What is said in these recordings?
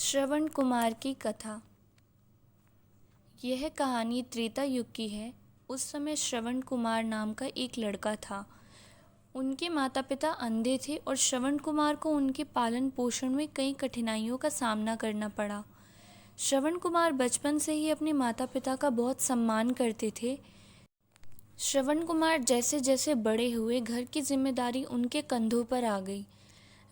श्रवण कुमार की कथा। यह कहानी त्रेता युग की है। उस समय श्रवण कुमार नाम का एक लड़का था। उनके माता पिता अंधे थे और श्रवण कुमार को उनके पालन पोषण में कई कठिनाइयों का सामना करना पड़ा। श्रवण कुमार बचपन से ही अपने माता पिता का बहुत सम्मान करते थे। श्रवण कुमार जैसे जैसे बड़े हुए, घर की जिम्मेदारी उनके कंधों पर आ गई।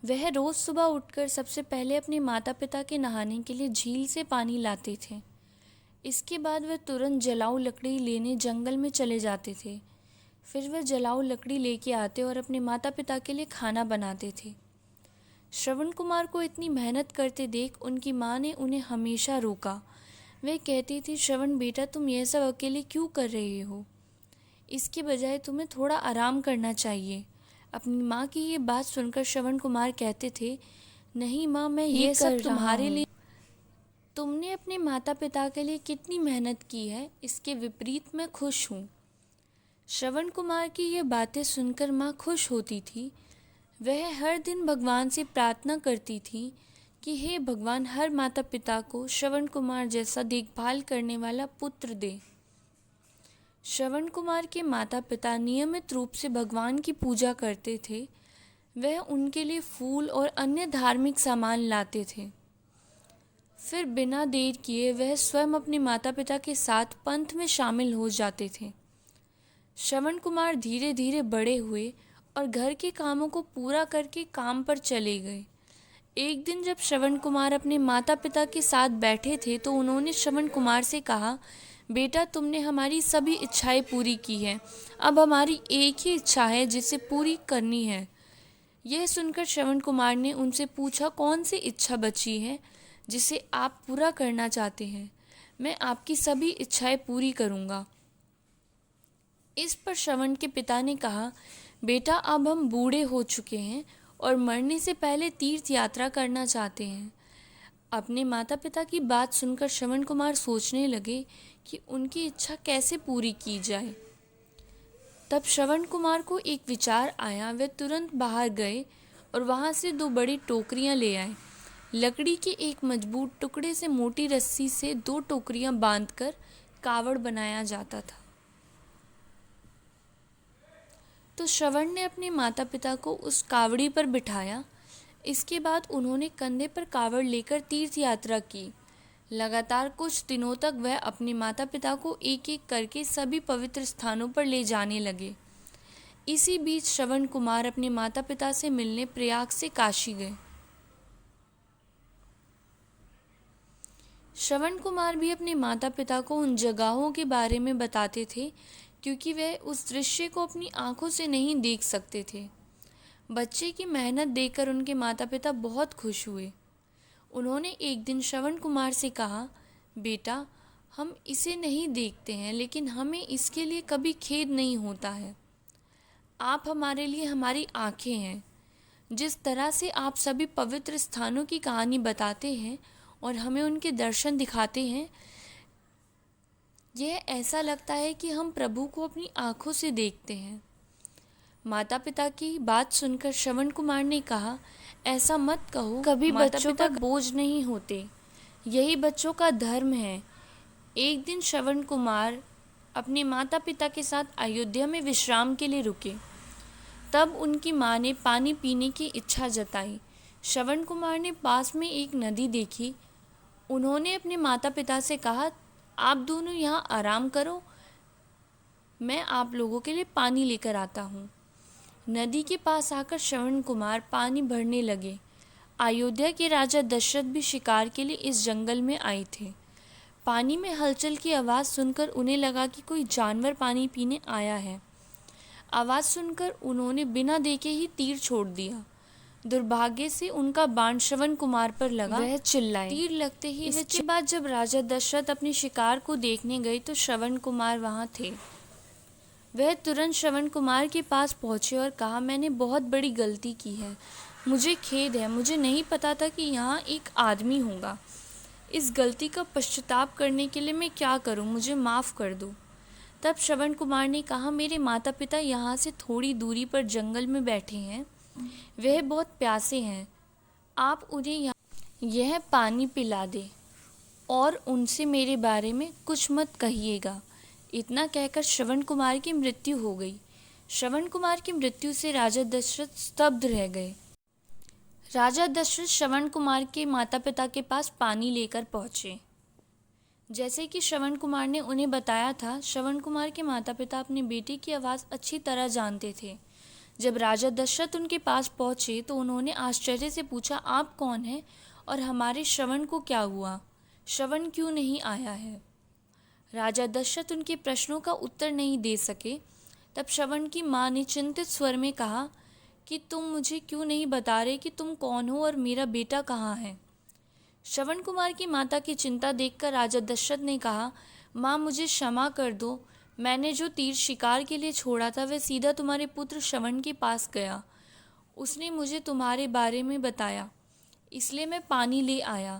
वह रोज़ सुबह उठकर सबसे पहले अपने माता पिता के नहाने के लिए झील से पानी लाते थे। इसके बाद वह तुरंत जलाऊ लकड़ी लेने जंगल में चले जाते थे। फिर वह जलाऊ लकड़ी लेके आते और अपने माता पिता के लिए खाना बनाते थे। श्रवण कुमार को इतनी मेहनत करते देख उनकी माँ ने उन्हें हमेशा रोका। वह कहती थी, श्रवण बेटा, तुम यह सब अकेले क्यों कर रहे हो? इसके बजाय तुम्हें थोड़ा आराम करना चाहिए। अपनी माँ की ये बात सुनकर श्रवण कुमार कहते थे, नहीं माँ, मैं ये सब तुम्हारे लिए। तुमने अपने माता पिता के लिए कितनी मेहनत की है, इसके विपरीत मैं खुश हूँ। श्रवण कुमार की ये बातें सुनकर माँ खुश होती थी। वह हर दिन भगवान से प्रार्थना करती थी कि हे भगवान, हर माता पिता को श्रवण कुमार जैसा देखभाल करने वाला पुत्र दे। श्रवण कुमार के माता पिता नियमित रूप से भगवान की पूजा करते थे। वह उनके लिए फूल और अन्य धार्मिक सामान लाते थे। फिर बिना देर किए वह स्वयं अपने माता पिता के साथ पंथ में शामिल हो जाते थे। श्रवण कुमार धीरे धीरे बड़े हुए और घर के कामों को पूरा करके काम पर चले गए। एक दिन जब श्रवण कुमार अपने माता पिता के साथ बैठे थे तो उन्होंने श्रवण कुमार से कहा, बेटा, तुमने हमारी सभी इच्छाएं पूरी की हैं। अब हमारी एक ही इच्छा है जिसे पूरी करनी है। यह सुनकर श्रवण कुमार ने उनसे पूछा, कौन सी इच्छा बची है जिसे आप पूरा करना चाहते हैं? मैं आपकी सभी इच्छाएं पूरी करूंगा। इस पर श्रवण के पिता ने कहा, बेटा, अब हम बूढ़े हो चुके हैं और मरने से पहले तीर्थ यात्रा करना चाहते हैं। अपने माता पिता की बात सुनकर श्रवण कुमार सोचने लगे कि उनकी इच्छा कैसे पूरी की जाए। तब श्रवण कुमार को एक विचार आया। वे तुरंत बाहर गए और वहां से 2 बड़ी टोकरियां ले आए। लकड़ी के एक मजबूत टुकड़े से मोटी रस्सी से 2 टोकरियां बांधकर कावड़ बनाया जाता था। तो श्रवण ने अपने माता पिता को उस कावड़ी पर बिठाया। इसके बाद उन्होंने कंधे पर कावड़ लेकर तीर्थ यात्रा की। लगातार कुछ दिनों तक वह अपने माता पिता को एक एक करके सभी पवित्र स्थानों पर ले जाने लगे। इसी बीच श्रवण कुमार अपने माता पिता से मिलने प्रयाग से काशी गए। श्रवण कुमार भी अपने माता पिता को उन जगहों के बारे में बताते थे, क्योंकि वह उस दृश्य को अपनी आंखों से नहीं देख सकते थे। बच्चे की मेहनत देखकर उनके माता पिता बहुत खुश हुए। उन्होंने एक दिन श्रवण कुमार से कहा, बेटा, हम इसे नहीं देखते हैं, लेकिन हमें इसके लिए कभी खेद नहीं होता है। आप हमारे लिए हमारी आंखें हैं। जिस तरह से आप सभी पवित्र स्थानों की कहानी बताते हैं और हमें उनके दर्शन दिखाते हैं, यह ऐसा लगता है कि हम प्रभु को अपनी आंखों से देखते हैं। माता पिता की बात सुनकर श्रवण कुमार ने कहा, ऐसा मत कहो, कभी बच्चों पर बोझ नहीं होते, यही बच्चों का धर्म है। एक दिन श्रवण कुमार अपने माता पिता के साथ अयोध्या में विश्राम के लिए रुके। तब उनकी माँ ने पानी पीने की इच्छा जताई। श्रवण कुमार ने पास में एक नदी देखी। उन्होंने अपने माता पिता से कहा, आप दोनों यहाँ आराम करो, मैं आप लोगों के लिए पानी लेकर आता हूँ। नदी के पास आकर श्रवण कुमार पानी भरने लगे। अयोध्या के राजा दशरथ भी शिकार के लिए इस जंगल में आए थे। पानी में हलचल की आवाज़ सुनकर उन्हें लगा कि कोई जानवर पानी पीने आया है। आवाज़ सुनकर उन्होंने बिना देखे ही तीर छोड़ दिया। दुर्भाग्य से उनका बाण श्रवण कुमार पर लगा। वह चिल्लाए। तीर लगते ही इसके बाद जब राजा दशरथ अपने शिकार को देखने गए तो श्रवण कुमार वहां थे। वह तुरंत श्रवण कुमार के पास पहुंचे और कहा, मैंने बहुत बड़ी गलती की है, मुझे खेद है, मुझे नहीं पता था कि यहाँ एक आदमी होगा। इस गलती का पश्चाताप करने के लिए मैं क्या करूँ, मुझे माफ़ कर दो। तब श्रवण कुमार ने कहा, मेरे माता पिता यहाँ से थोड़ी दूरी पर जंगल में बैठे हैं, वह बहुत प्यासे हैं, आप उन्हें यह पानी पिला दे और उनसे मेरे बारे में कुछ मत कहिएगा। इतना कहकर श्रवण कुमार की मृत्यु हो गई। श्रवण कुमार की मृत्यु से राजा दशरथ स्तब्ध रह गए। राजा दशरथ श्रवण कुमार के माता पिता के पास पानी लेकर पहुँचे। जैसे कि श्रवण कुमार ने उन्हें बताया था, श्रवण कुमार के माता पिता अपने बेटे की आवाज़ अच्छी तरह जानते थे। जब राजा दशरथ उनके पास पहुँचे तो उन्होंने आश्चर्य से पूछा, आप कौन हैं और हमारे श्रवण को क्या हुआ? श्रवण क्यों नहीं आया है? राजा दशरथ उनके प्रश्नों का उत्तर नहीं दे सके। तब श्रवण की माँ ने चिंतित स्वर में कहा कि तुम मुझे क्यों नहीं बता रहे कि तुम कौन हो और मेरा बेटा कहाँ है? श्रवण कुमार की माता की चिंता देखकर राजा दशरथ ने कहा, माँ मुझे क्षमा कर दो। मैंने जो तीर शिकार के लिए छोड़ा था वह सीधा तुम्हारे पुत्र श्रवण के पास गया। उसने मुझे तुम्हारे बारे में बताया, इसलिए मैं पानी ले आया।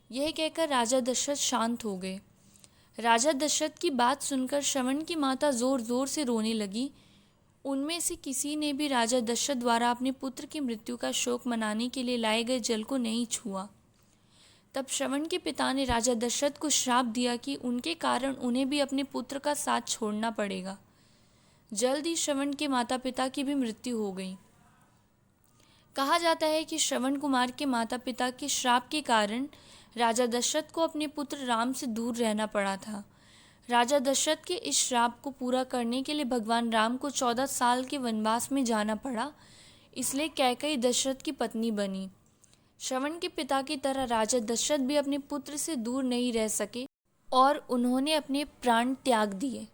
यह कहकर राजा दशरथ शांत हो गए। राजा दशरथ की बात सुनकर श्रवण की माता ज़ोर ज़ोर से रोने लगी। उनमें से किसी ने भी राजा दशरथ द्वारा अपने पुत्र की मृत्यु का शोक मनाने के लिए लाए गए जल को नहीं छुआ। तब श्रवण के पिता ने राजा दशरथ को श्राप दिया कि उनके कारण उन्हें भी अपने पुत्र का साथ छोड़ना पड़ेगा। जल्द ही श्रवण के माता पिता की भी मृत्यु हो गई। कहा जाता है कि श्रवण कुमार के माता पिता के श्राप के कारण राजा दशरथ को अपने पुत्र राम से दूर रहना पड़ा था। राजा दशरथ के इस श्राप को पूरा करने के लिए भगवान राम को 14 साल के वनवास में जाना पड़ा, इसलिए कैकेयी दशरथ की पत्नी बनी। श्रवण के पिता की तरह राजा दशरथ भी अपने पुत्र से दूर नहीं रह सके और उन्होंने अपने प्राण त्याग दिए।